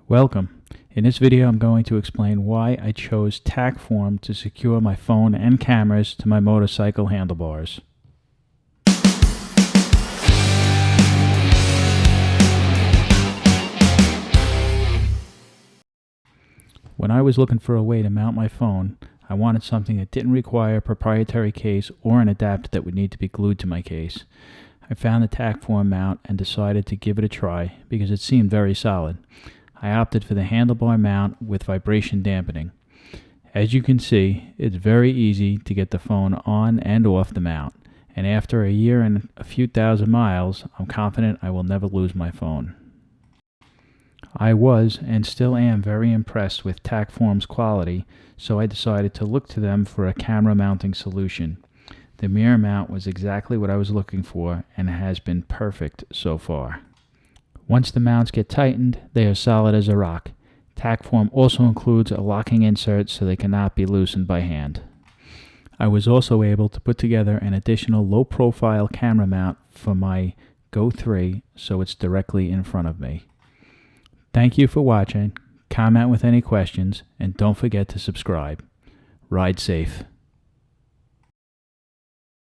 Welcome. In this video I'm going to explain why I chose Tackform to secure my phone and cameras to my motorcycle handlebars. When I was looking for a way to mount my phone, I wanted something that didn't require a proprietary case or an adapter that would need to be glued to my case. I found the Tackform mount and decided to give it a try because it seemed very solid. I opted for the handlebar mount with vibration dampening. As you can see, it's very easy to get the phone on and off the mount, and after a year and a few thousand miles, I'm confident I will never lose my phone. I was and still am very impressed with Tackform's quality, so I decided to look to them for a camera mounting solution. The mirror mount was exactly what I was looking for and has been perfect so far. Once the mounts get tightened, they are solid as a rock. Tackform also includes a locking insert so they cannot be loosened by hand. I was also able to put together an additional low-profile camera mount for my Go 3 so it's directly in front of me. Thank you for watching, comment with any questions, and don't forget to subscribe. Ride safe.